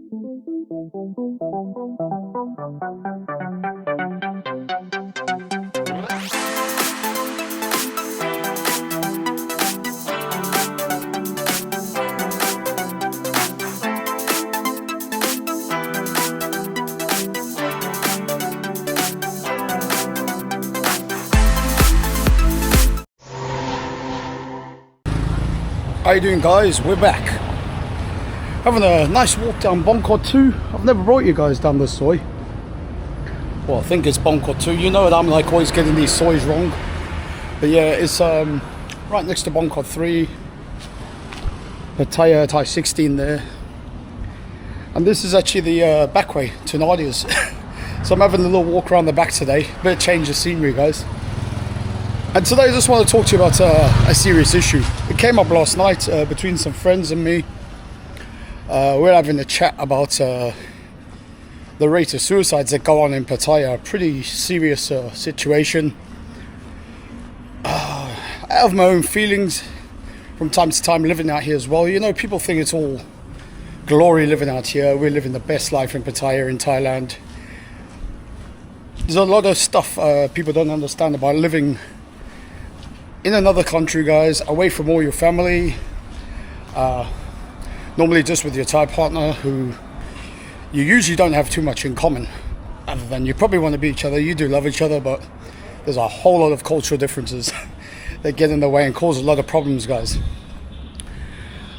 How you doing, guys? We're back. Having a nice walk down Bangkok 2. I've never brought you guys down this soy. Well, I think it's Bangkok 2. You know that I'm like always getting these soys wrong. But yeah, it's right next to Bangkok 3. Pattaya, Thai 16 there. And this is actually the back way to Nadia's. So I'm having a little walk around the back today. Bit of change of scenery, guys. And today I just want to talk to you about a serious issue. It came up last night between some friends and me. We're having a chat about the rate of suicides that go on in Pattaya. A pretty serious situation. I have my own feelings from time to time living out here as well. You know, people think it's all glory living out here. We're living the best life in Pattaya in Thailand. There's a lot of stuff people don't understand about living in another country, guys, away from all your family, normally just with your Thai partner who you usually don't have too much in common, other than you probably want to be each other. You do love each other, but there's a whole lot of cultural differences that get in the way and cause a lot of problems, guys.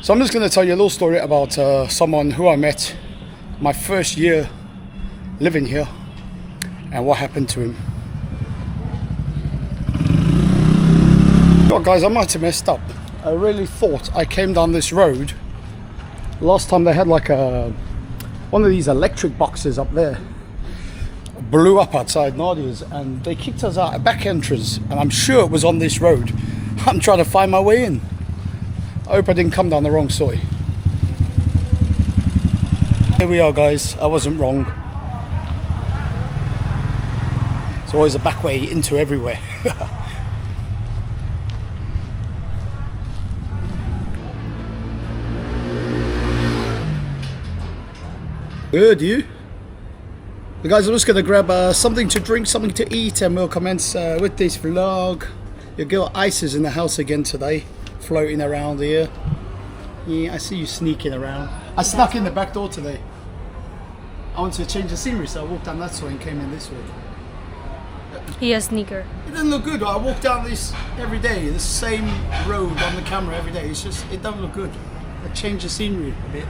So I'm just going to tell you a little story about someone who I met my first year living here and what happened to him. Oh, guys, I might have messed up. I really thought I came down this road. Last time they had like one of these electric boxes up there. Blew up outside Nadia's and they kicked us out a back entrance. And I'm sure it was on this road. I'm trying to find my way in. I hope I didn't come down the wrong soy. Here we are, guys. I wasn't wrong. There's always a back way into everywhere. Good, you? So guys, I'm just going to grab something to drink, something to eat, and we'll commence with this vlog. Your girl Ice is in the house again today, floating around here. Yeah, I see you sneaking around. I snuck in the back door today. I wanted to change the scenery, so I walked down that way and came in this way. He a sneaker. It doesn't look good. I walk down this every day, the same road on the camera every day. It's just, it don't look good. I change the scenery a bit.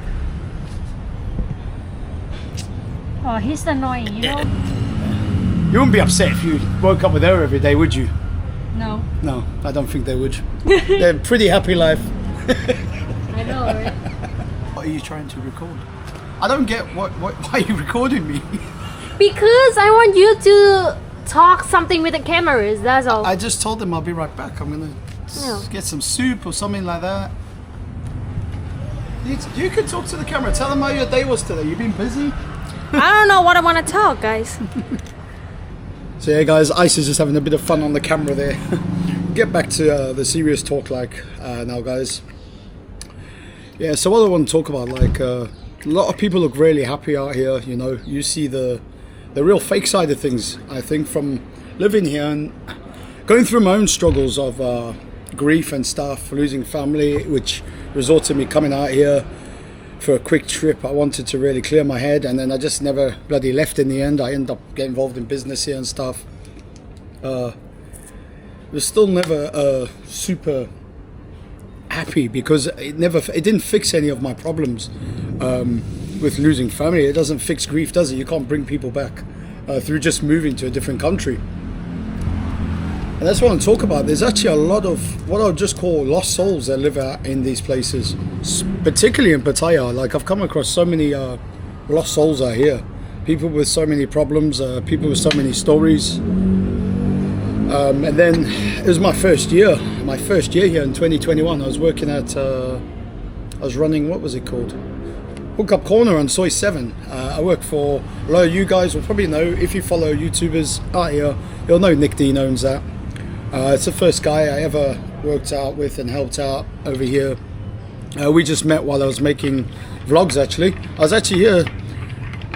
Oh, he's annoying, you know? You wouldn't be upset if you woke up with her every day, would you? No. No, I don't think they would. They're a pretty happy life. I know, right? What are you trying to record? I don't get why are you recording me? Because I want you to talk something with the cameras, that's all. I just told them I'll be right back. I'm going to get some soup or something like that. You can talk to the camera. Tell them how your day was today. You've been busy? I don't know what I want to talk, guys. So yeah, guys, Ice is just having a bit of fun on the camera there. Get back to the serious talk now, guys. Yeah, so what I want to talk about, a lot of people look really happy out here, you know. You see the real fake side of things, I think, from living here and going through my own struggles of grief and stuff, losing family, which resulted in me coming out here for a quick trip. I wanted to really clear my head, and then I just never bloody left in the end. I ended up getting involved in business here and stuff. Was still never super happy because it didn't fix any of my problems with losing family. It doesn't fix grief, does it? You can't bring people back through just moving to a different country. And that's what I'm talking about. There's actually a lot of what I would just call lost souls that live out in these places, particularly in Pattaya. Like, I've come across so many lost souls out here. People with so many problems, people with so many stories. And then it was my first year here in 2021. I was working at, I was running, what was it called? Hookup Corner on Soy 7. I work for, a lot of you guys will probably know, if you follow YouTubers out here, you'll know Nick Dean owns that. It's the first guy I ever worked out with and helped out over here. We just met while I was making vlogs actually. I was actually here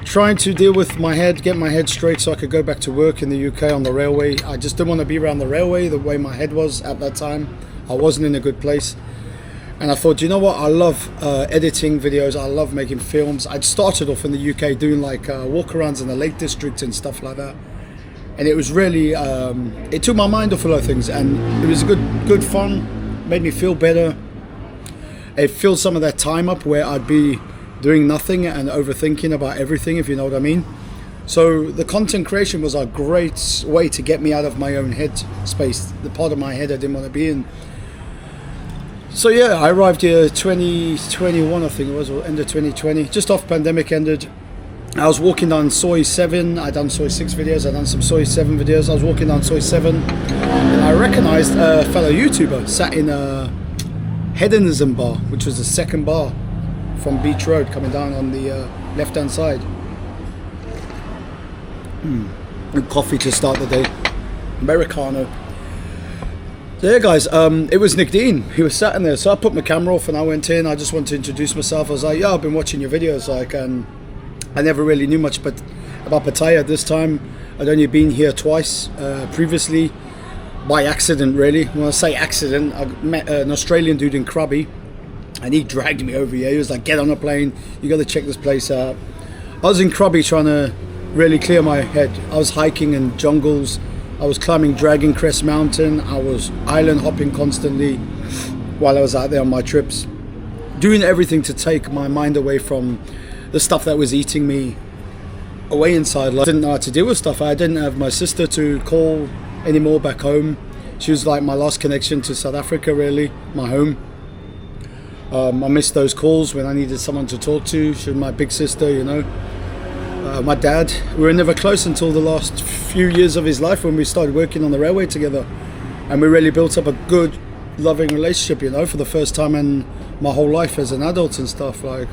trying to deal with my head, get my head straight so I could go back to work in the UK on the railway. I just didn't want to be around the railway the way my head was at that time. I wasn't in a good place. And I thought, you know what, I love editing videos, I love making films. I'd started off in the UK doing like walkarounds in the Lake District and stuff like that. And it was really, it took my mind off a lot of things, and it was good fun, made me feel better. It filled some of that time up where I'd be doing nothing and overthinking about everything, if you know what I mean. So the content creation was a great way to get me out of my own head space, the part of my head I didn't want to be in. So yeah, I arrived here 2021, I think it was, or end of 2020, just off pandemic ended. I was walking down Soy 7, I done Soy 6 videos, I done some Soy 7 videos. I was walking down Soy 7 and I recognized a fellow YouTuber sat in a hedonism bar, which was the second bar from Beach Road coming down on the left hand side. And coffee to start the day, Americano. So yeah guys, it was Nick Dean, he was sat in there, so I put my camera off and I went in. I just wanted to introduce myself. I was like, yeah, I've been watching your videos, like, and I never really knew much about Pattaya at this time. I'd only been here twice previously, by accident really. When I say accident, I met an Australian dude in Krabi and he dragged me over here. He was like, get on a plane, you got to check this place out. I was in Krabi trying to really clear my head. I was hiking in jungles, I was climbing Dragon Crest Mountain, I was island hopping constantly while I was out there on my trips, doing everything to take my mind away from the stuff that was eating me away inside. Like, I didn't know how to deal with stuff. I didn't have my sister to call anymore back home. She was like my last connection to South Africa, really, my home. I missed those calls when I needed someone to talk to. She was my big sister, you know. My dad, we were never close until the last few years of his life when we started working on the railway together. And we really built up a good, loving relationship, you know, for the first time in my whole life as an adult and stuff, like.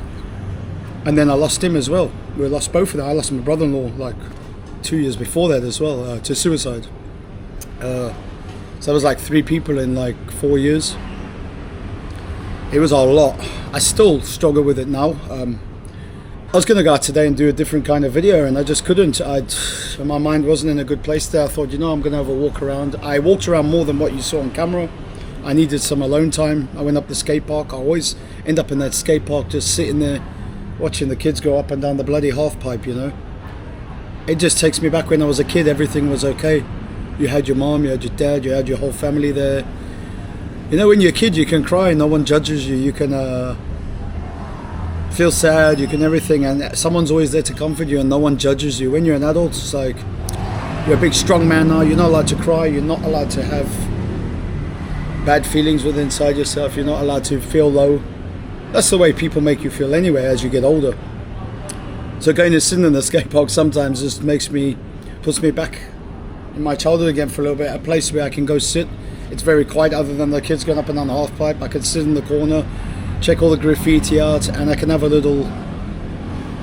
And then I lost him as well. We lost both of them. I lost my brother-in-law like 2 years before that as well, to suicide. So it was like 3 people in like 4 years. It was a lot. I still struggle with it now. I was going to go out today and do a different kind of video and I just couldn't. My mind wasn't in a good place there. I thought, you know, I'm going to have a walk around. I walked around more than what you saw on camera. I needed some alone time. I went up the skate park. I always end up in that skate park just sitting there watching the kids go up and down the bloody half pipe, you know. It just takes me back when I was a kid. Everything was okay. You had your mom, you had your dad, you had your whole family there. You know, when you're a kid you can cry, no one judges you. You can feel sad, you can everything, and someone's always there to comfort you and no one judges you. When you're an adult, it's like, you're a big strong man now, you're not allowed to cry, you're not allowed to have bad feelings within inside yourself, you're not allowed to feel low. That's the way people make you feel anyway as you get older. So going to sit in the skate park sometimes just puts me back in my childhood again for a little bit, a place where I can go sit. It's very quiet other than the kids going up and down the half pipe. I can sit in the corner, check all the graffiti out, and I can have a little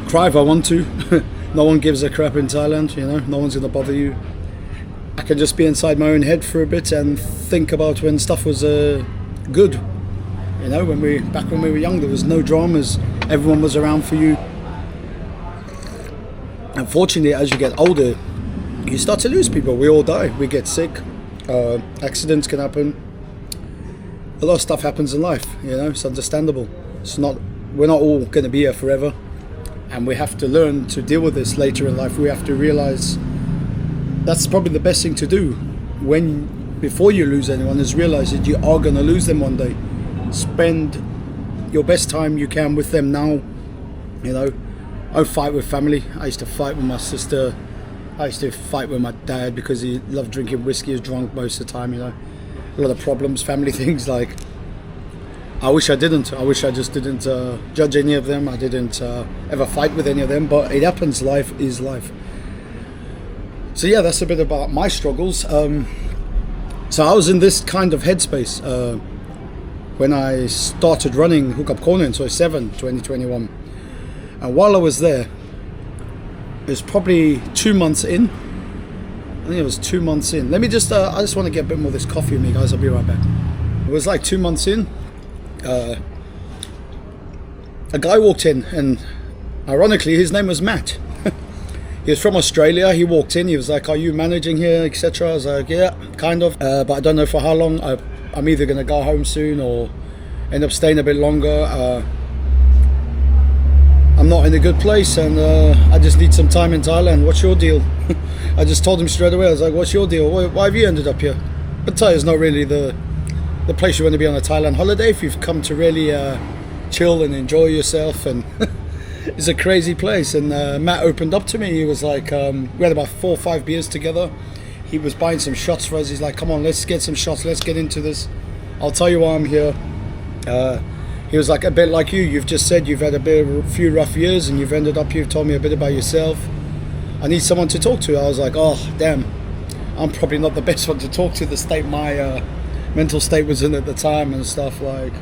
cry if I want to. No one gives a crap in Thailand, you know, no one's going to bother you. I can just be inside my own head for a bit and think about when stuff was good. You know, back when we were young, there was no dramas, everyone was around for you. Unfortunately, as you get older, you start to lose people. We all die, we get sick, accidents can happen. A lot of stuff happens in life, you know, it's understandable. We're not all going to be here forever, and we have to learn to deal with this later in life. We have to realize that's probably the best thing to do before you lose anyone, is realize that you are going to lose them one day. Spend your best time you can with them now, you know. I fight with family. I used to fight with my sister. I used to fight with my dad because he loved drinking whiskey. He was drunk most of the time, you know. A lot of problems, family things, like. I wish I didn't. I wish I just didn't judge any of them. I didn't ever fight with any of them, but it happens. Life is life. So yeah, that's a bit about my struggles. So I was in this kind of headspace when I started running Hookup Corner in Soy 7, 2021. And while I was there, it was probably 2 months in. I think it was 2 months in. Let me just, I just want to get a bit more of this coffee with me, guys. I'll be right back. It was like 2 months in. a guy walked in, and ironically, his name was Matt. He was from Australia. He walked in. He was like, "Are you managing here, etc.?" I was like, "Yeah, kind of, but I don't know for how long. I'm either going to go home soon or end up staying a bit longer. I'm not in a good place, and I just need some time in Thailand. What's your deal?" I just told him straight away. I was like, "What's your deal? Why have you ended up here?" Pattaya is not really the place you want to be on a Thailand holiday if you've come to really chill and enjoy yourself. And it's a crazy place. And Matt opened up to me. He was like, we had about 4 or 5 beers together. He was buying some shots for us. He's like, "Come on, let's get some shots. Let's get into this. I'll tell you why I'm here." He was like, a bit like you. You've just said you've had a few rough years, and you've told me a bit about yourself. I need someone to talk to. I was like, oh, damn. I'm probably not the best one to talk to. The state my mental state was in at the time and stuff like.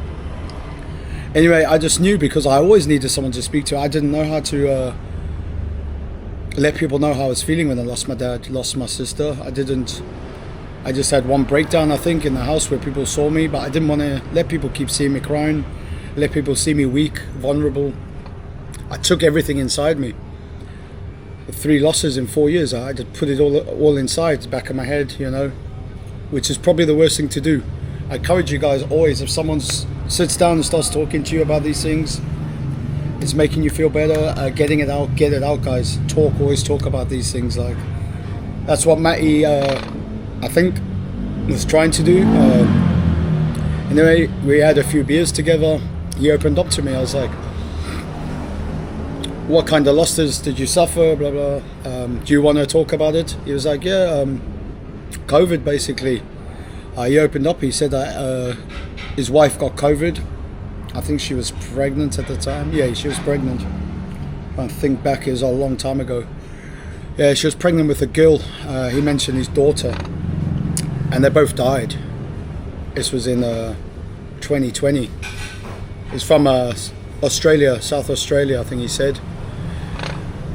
Anyway, I just knew, because I always needed someone to speak to. I didn't know how to let people know how I was feeling when I lost my dad, lost my sister. I just had one breakdown, I think, in the house where people saw me, but I didn't want to let people keep seeing me crying, let people see me weak, vulnerable. I took everything inside me. With 3 losses in 4 years, I just put it all inside, back of my head, which is probably the worst thing to do. I encourage you guys always, if someone sits down and starts talking to you about these things, it's making you feel better, get it out, guys. Always talk about these things. Like, that's what Matty, I think, was trying to do. Anyway, we had a few beers together. He opened up to me. I was like, "What kind of losses did you suffer? Blah blah. Do you want to talk about it?" He was like, "Yeah, COVID basically." He opened up. He said that his wife got COVID. I think she was pregnant at the time. Yeah, she was pregnant. I think back, it was a long time ago. Yeah, she was pregnant with a girl. He mentioned his daughter, and they both died. This was in 2020. He's from Australia, South Australia, I think he said.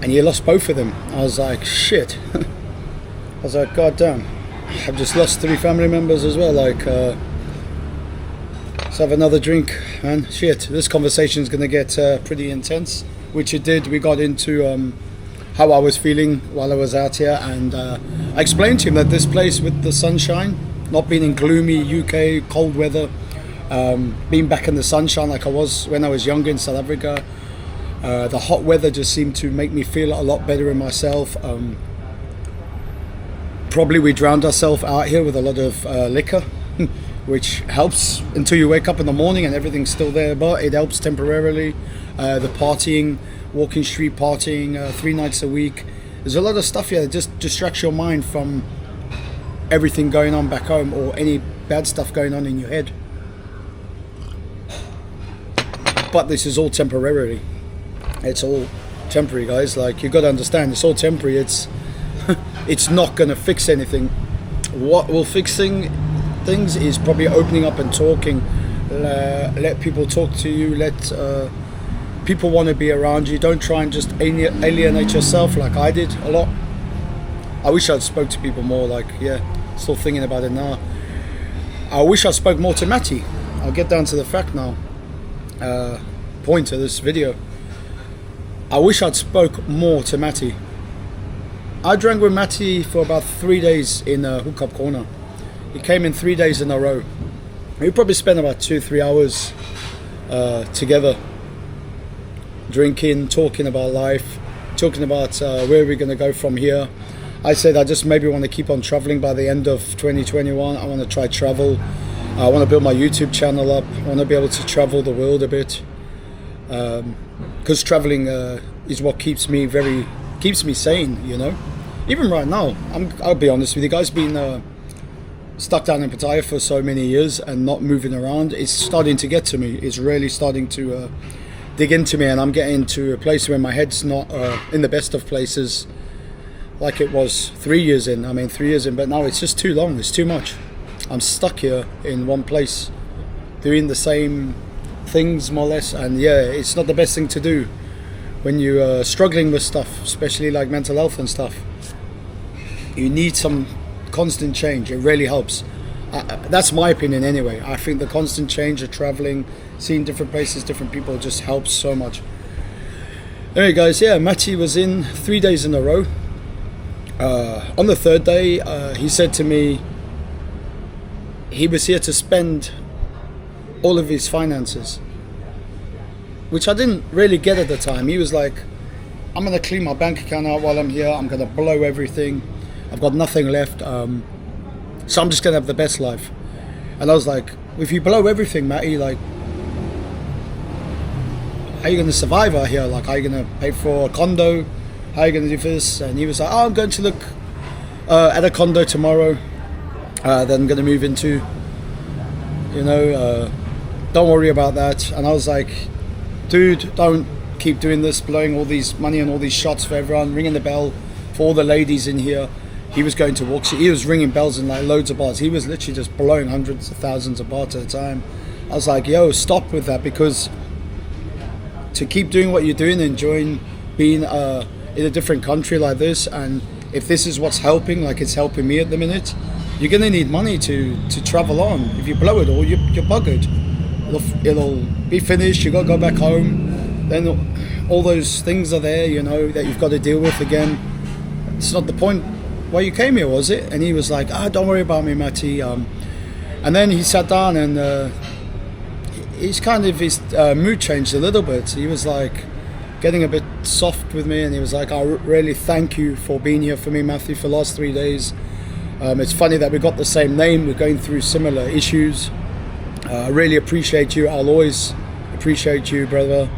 And he lost both of them. I was like, shit. I was like, God damn. I've just lost 3 family members as well. Like, let's have another drink, man. Shit, this conversation is going to get pretty intense, which it did. We got into how I was feeling while I was out here, and I explained to him that this place with the sunshine, not being in gloomy UK cold weather, being back in the sunshine like I was when I was younger in South Africa, the hot weather just seemed to make me feel a lot better in myself. Probably we drowned ourselves out here with a lot of liquor, which helps until you wake up in the morning and everything's still there, but it helps temporarily. The partying, walking street partying 3 nights a week. There's a lot of stuff here that just distracts your mind from everything going on back home or any bad stuff going on in your head. But this is all temporarily. It's all temporary, guys. Like, you got to understand, it's all temporary. It's not going to fix anything. What will fix things is probably opening up and talking. Let people talk to you. Let people want to be around you. Don't try and just alienate yourself like I did a lot. I wish I'd spoke to people more. Like, yeah, still thinking about it now. I wish I spoke more to Matty. I'll get down to the fact now. Point of this video. I wish I'd spoke more to Matty. I drank with Matty for about 3 days in Hookup Corner. He came in 3 days in a row. We probably spent about 2-3 hours together, drinking, talking about life, talking about where we're going to go from here. I said I just maybe want to keep on traveling by the end of 2021. I want to try travel. I want to build my YouTube channel up. I want to be able to travel the world a bit, because traveling is what keeps me sane, you know. Even right now, I'll be honest with you guys, being stuck down in Pattaya for so many years and not moving around, it's starting to get to me. It's really starting to dig into me, and I'm getting to a place where my head's not in the best of places like it was 3 years in. I mean, 3 years in, but now it's just too long. It's too much. I'm stuck here in one place doing the same things more or less, and yeah, it's not the best thing to do when you're struggling with stuff, especially like mental health and stuff. You need some constant change. It really helps. That's my opinion anyway. I think the constant change of traveling, seeing different places, different people just helps so much. Anyway guys, yeah, Matty was in 3 days in a row. On the third day, he said to me he was here to spend all of his finances, which I didn't really get at the time. He was like, I'm going to clean my bank account out while I'm here. I'm going to blow everything. I've got nothing left. So I'm just going to have the best life. And I was like, if you blow everything, Matty, like, how are you going to survive out here? Like, how are you going to pay for a condo? How are you going to do this? And he was like, oh, I'm going to look at a condo tomorrow that I'm going to move into. You know, don't worry about that. And I was like, dude, don't keep doing this, blowing all these money and all these shots for everyone, ringing the bell for all the ladies in here. He was going to walk. He was ringing bells in like loads of bars. He was literally just blowing hundreds of thousands of baht at a time. I was like, yo, stop with that, because to keep doing what you're doing, enjoying being in a different country like this, and if this is what's helping, like it's helping me at the minute, you're gonna need money to travel on. If you blow it all, you're buggered. It'll be finished. You gotta go back home. Then all those things are there, you know, that you've got to deal with again. It's not the point why you came here, was it? And he was like, don't worry about me, Matty. And then he sat down and his mood changed a little bit. He was like getting a bit soft with me, and he was like, I really thank you for being here for me, Matthew, for the last 3 days. It's funny that we got the same name. We're going through similar issues. I really appreciate you. I'll always appreciate you, brother.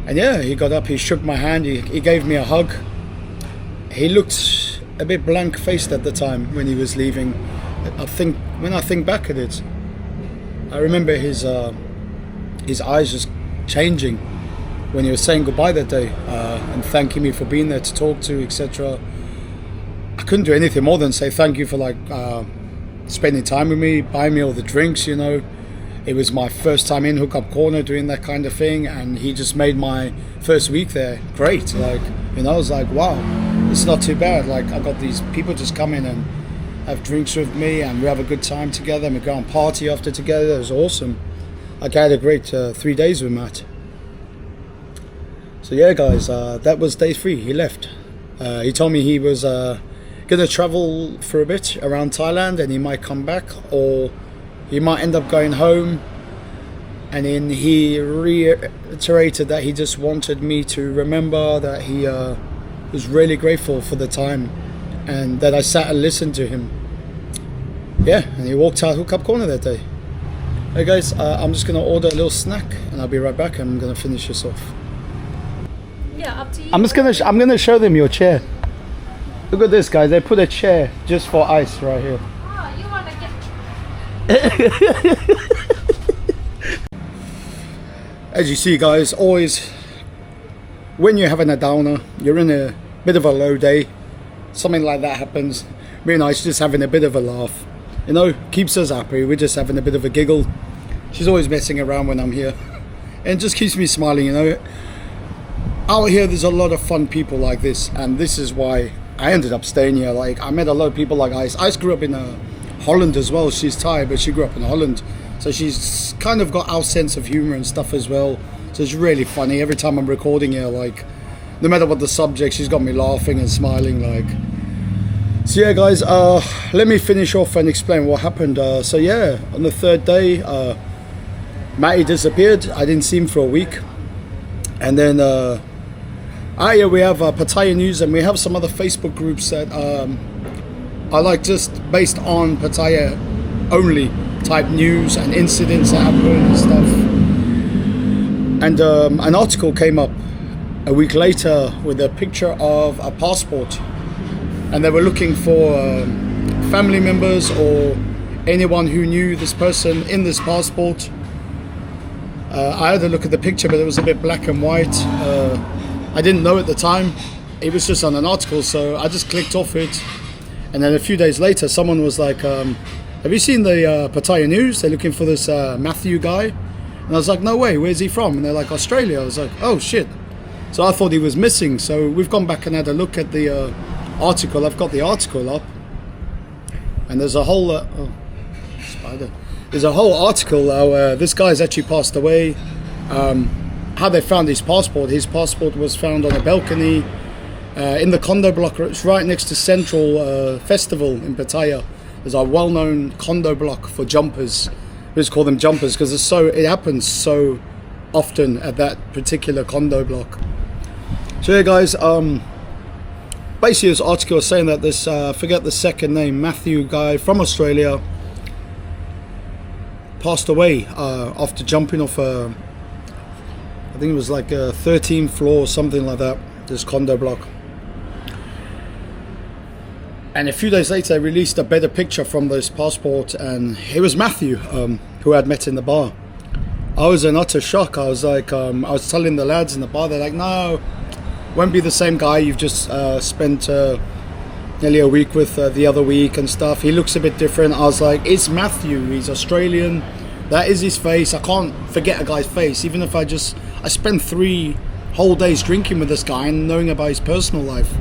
And yeah, he got up, he shook my hand, he gave me a hug. He looked a bit blank-faced at the time when he was leaving. When I think back at it, I remember his eyes just changing when he was saying goodbye that day and thanking me for being there to talk to, etc. I couldn't do anything more than say thank you for like spending time with me, buying me all the drinks, you know. It was my first time in Hookup Corner doing that kind of thing, and he just made my first week there great. Like, you know, I was like, wow, it's not too bad. Like, I got these people just come in and have drinks with me, and we have a good time together, and we go and party after together. It was awesome. Like, I had a great 3 days with Matt. So yeah, guys, that was day 3. He left. He told me he was gonna travel for a bit around Thailand, and he might come back, or he might end up going home. And then he reiterated that he just wanted me to remember that he was really grateful for the time, and that I sat and listened to him. Yeah, and he walked out Hookup Corner that day. Hey guys, I'm just gonna order a little snack, and I'll be right back, and I'm gonna finish this off. Yeah, up to you. I'm gonna show them your chair. Look at this, guys. They put a chair just for ice right here. Oh, you wanna get... As you see, guys, always when you're having a downer, you're in a bit of a low day, something like that happens, me and I just having a bit of a laugh, you know, keeps us happy. We're just having a bit of a giggle. She's always messing around when I'm here, and it just keeps me smiling, you know. Out here there's a lot of fun people like this, and this is why I ended up staying here. Like, I met a lot of people like Ice. Ice grew up in Holland as well. She's Thai, but she grew up in Holland, so she's kind of got our sense of humor and stuff as well. So it's really funny every time I'm recording here. Like, no matter what the subject, she's got me laughing and smiling. Like, so yeah, guys, let me finish off and explain what happened. So yeah, on the third day, Matty disappeared. I didn't see him for a week, and then yeah, we have Pattaya News, and we have some other Facebook groups that are like just based on Pattaya only type news and incidents that happen and stuff. And an article came up a week later with a picture of a passport, and they were looking for family members or anyone who knew this person in this passport. I had a look at the picture, but it was a bit black and white. I didn't know at the time. It was just on an article, so I just clicked off it. And then a few days later, someone was like, have you seen the Pattaya News? They're looking for this Matthew guy. And I was like, no way, where's he from? And they're like, Australia. I was like, oh shit. So I thought he was missing. So we've gone back and had a look at the article. I've got the article up. And there's a whole spider. There's a whole article how this guy's actually passed away. How they found his passport. His passport was found on a balcony in the condo block. It's right next to Central Festival in Pattaya. There's a well-known condo block for jumpers. We just call them jumpers because it happens so often at that particular condo block. So yeah, guys, basically this article is saying that this, I forget the second name, Matthew guy from Australia passed away after jumping off I think it was like a 13th floor or something like that, this condo block. And a few days later, they released a better picture from this passport, and it was Matthew, who I'd met in the bar. I was in utter shock. I was like, I was telling the lads in the bar, they're like, no, won't be the same guy you've just spent nearly a week with the other week and stuff. He looks a bit different. I was like, it's Matthew, he's Australian. That is his face. I can't forget a guy's face, even if I spent 3 whole days drinking with this guy and knowing about his personal life.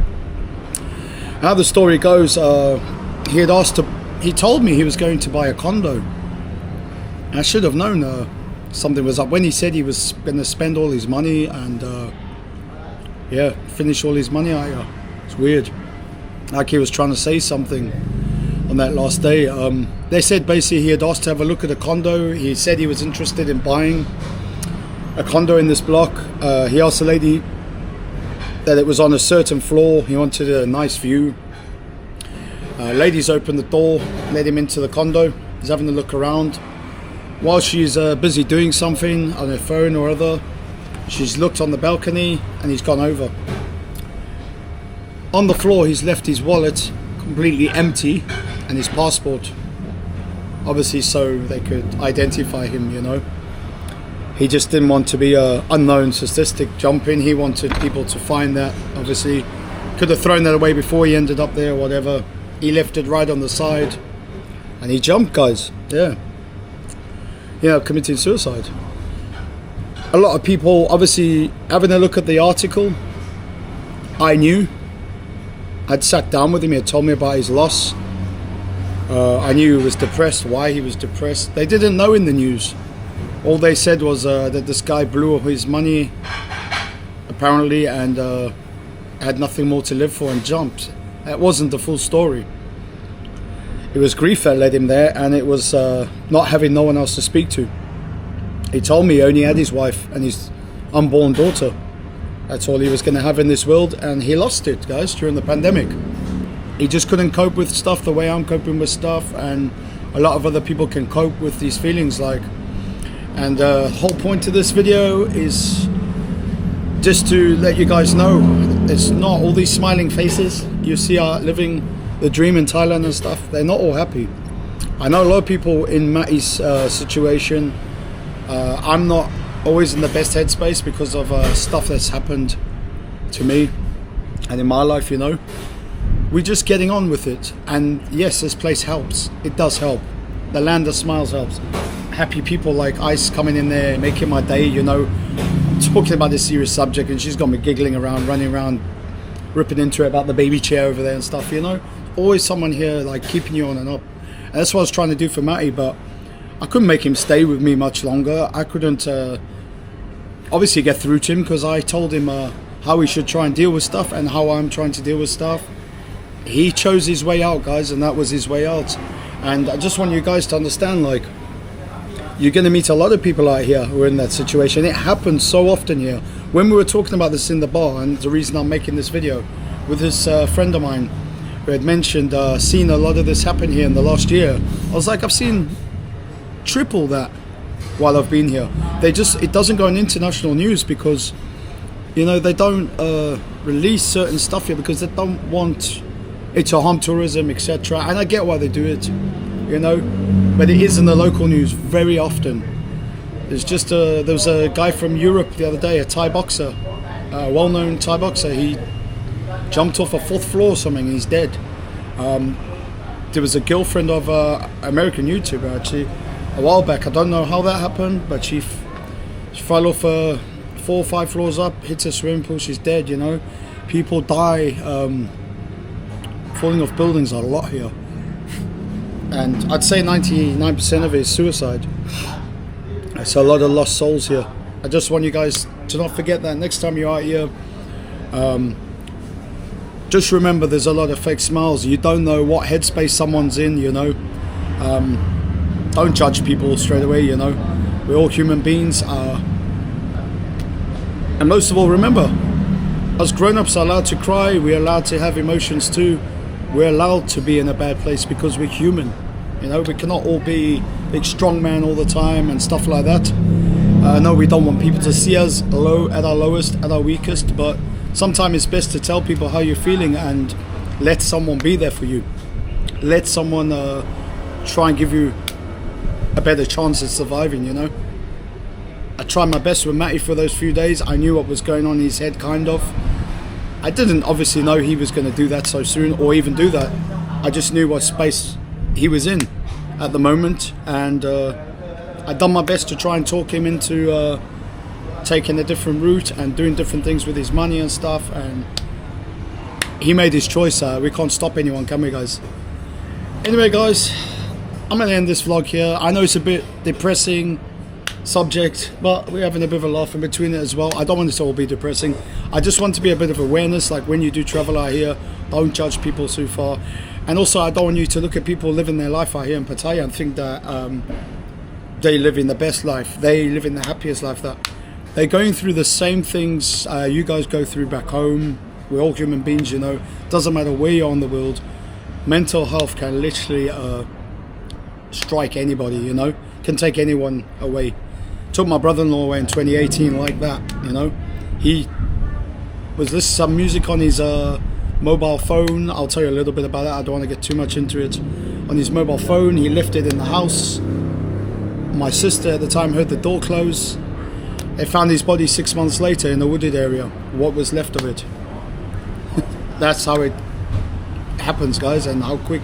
How the story goes, he told me he was going to buy a condo. I should have known something was up when he said he was going to spend all his money and finish all his money. It's weird. Like he was trying to say something on that last day. They said basically he had asked to have a look at a condo. He said he was interested in buying a condo in this block. He asked the lady that it was on a certain floor. He wanted a nice view. Ladies opened the door, let him into the condo. He's having a look around. While she's busy doing something on her phone or other, she's looked on the balcony and he's gone over. On the floor, he's left his wallet completely empty and his passport. Obviously so they could identify him, you know. He just didn't want to be an unknown statistic jumping. He wanted people to find that. Obviously, could have thrown that away before he ended up there or whatever. He left it right on the side. And he jumped, guys. Yeah. Yeah, committing suicide. A lot of people, obviously, having a look at the article, I knew. I'd sat down with him. He had told me about his loss. I knew he was depressed, why he was depressed. They didn't know in the news. All they said was that this guy blew his money, apparently, and had nothing more to live for and jumped. That wasn't the full story. It was grief that led him there, and it was not having no one else to speak to. He told me he only had his wife and his unborn daughter. That's all he was going to have in this world, and he lost it, guys, during the pandemic. He just couldn't cope with stuff the way I'm coping with stuff, and a lot of other people can cope with these feelings, like. And the whole point of this video is just to let you guys know it's not all these smiling faces you see are living the dream in Thailand and stuff. They're not all happy. I know a lot of people in Matty's situation. I'm not always in the best headspace because of stuff that's happened to me and in my life, you know. We're just getting on with it. And yes, this place helps. It does help. The land of smiles helps. Happy people like Ice coming in there, making my day, you know, talking about this serious subject, and she's got me giggling around, running around, ripping into it about the baby chair over there and stuff, you know. Always someone here like keeping you on and up. And that's what I was trying to do for Matty, but I couldn't make him stay with me much longer. I couldn't obviously get through to him because I told him how he should try and deal with stuff and how I'm trying to deal with stuff. He chose his way out, guys, and that was his way out. And I just want you guys to understand, like, you're going to meet a lot of people out here who are in that situation. It happens so often here. When we were talking about this in the bar, and the reason I'm making this video, with this friend of mine who had mentioned seen a lot of this happen here in the last year, I was like, I've seen triple that while I've been here. It doesn't go in international news because, you know, they don't release certain stuff here because they don't want it to harm tourism, etc. And I get why they do it, you know, but it is in the local news very often. There's just there was a guy from Europe the other day, a Thai boxer, a well-known Thai boxer. He jumped off a 4th floor or something and he's dead. There was a girlfriend of an American YouTuber actually a while back. I don't know how that happened, but she fell off 4 or 5 floors up, hits a swimming pool, she's dead, you know. People die falling off buildings a lot here. and I'd say 99% of it is suicide. It's a lot of lost souls here. I just want you guys to not forget that next time you're out here. Just remember, there's a lot of fake smiles. You don't know what headspace someone's in, you know. Don't judge people straight away, you know. We're all human beings. And most of all, remember, as grown-ups are allowed to cry, we're allowed to have emotions too. We're allowed to be in a bad place because we're human. You know, we cannot all be big strong man all the time and stuff like that. No, we don't want people to see us low, at our lowest, at our weakest, but sometimes it's best to tell people how you're feeling and let someone be there for you. Let someone try and give you a better chance of surviving, you know. I tried my best with Matty for those few days. I knew what was going on in his head, kind of. I didn't obviously know he was going to do that so soon or even do that. I just knew what space he was in at the moment, and I'd done my best to try and talk him into taking a different route and doing different things with his money and stuff, and he made his choice. We can't stop anyone, can we, guys? Anyway, guys, I'm going to end this vlog here. I know it's a bit depressing subject, but we're having a bit of a laugh in between it as well. I don't want it to all be depressing. I just want to be a bit of awareness, like when you do travel out here, don't judge people too far. And also, I don't want you to look at people living their life out here in Pattaya and think that they live in the best life, they live in the happiest life. That they're going through the same things you guys go through back home. We're all human beings, you know. Doesn't matter where you are in the world. Mental health can literally strike anybody, you know. Can take anyone away. Took my brother-in-law away in 2018 like that, you know. He was listening to some music on his mobile phone. I'll tell you a little bit about that. I don't want to get too much into it. On his mobile phone, he left it in the house. My sister at the time heard the door close. They found his body 6 months later in a wooded area. What was left of it. That's how it happens, guys, and how quick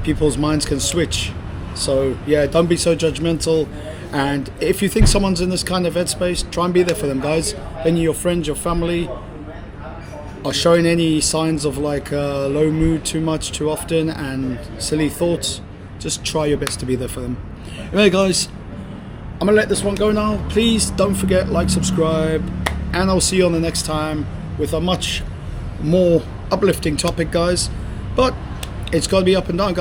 people's minds can switch. So yeah, don't be so judgmental. And if you think someone's in this kind of headspace, try and be there for them, guys. Any of your friends, your family are showing any signs of like low mood too much, too often, and silly thoughts, just try your best to be there for them. Anyway, guys, I'm gonna let this one go now. Please don't forget, like, subscribe, and I'll see you on the next time with a much more uplifting topic, guys. But it's got to be up and down.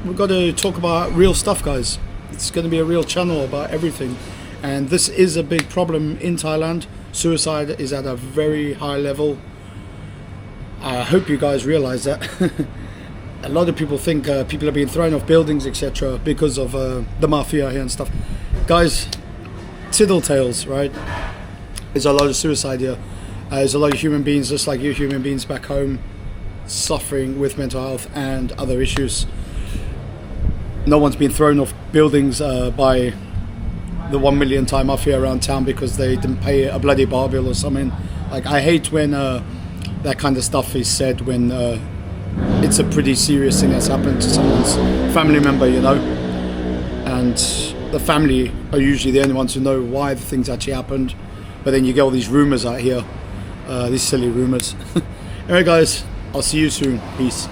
We've got to talk about real stuff, guys. It's going to be a real channel about everything, and this is a big problem in Thailand. Suicide is at a very high level. I hope you guys realize that. A lot of people think people are being thrown off buildings, etc., because of the mafia here and stuff. Guys, tiddle tales, right? There's a lot of suicide here. There's a lot of human beings, just like you human beings back home, suffering with mental health and other issues. No one's been thrown off buildings by the 1 million Thai mafia around town because they didn't pay a bloody bar bill or something. Like, I hate when that kind of stuff is said when it's a pretty serious thing that's happened to someone's family member, you know. And the family are usually the only ones who know why the things actually happened. But then you get all these rumours out here, these silly rumours. Anyway, guys, I'll see you soon. Peace.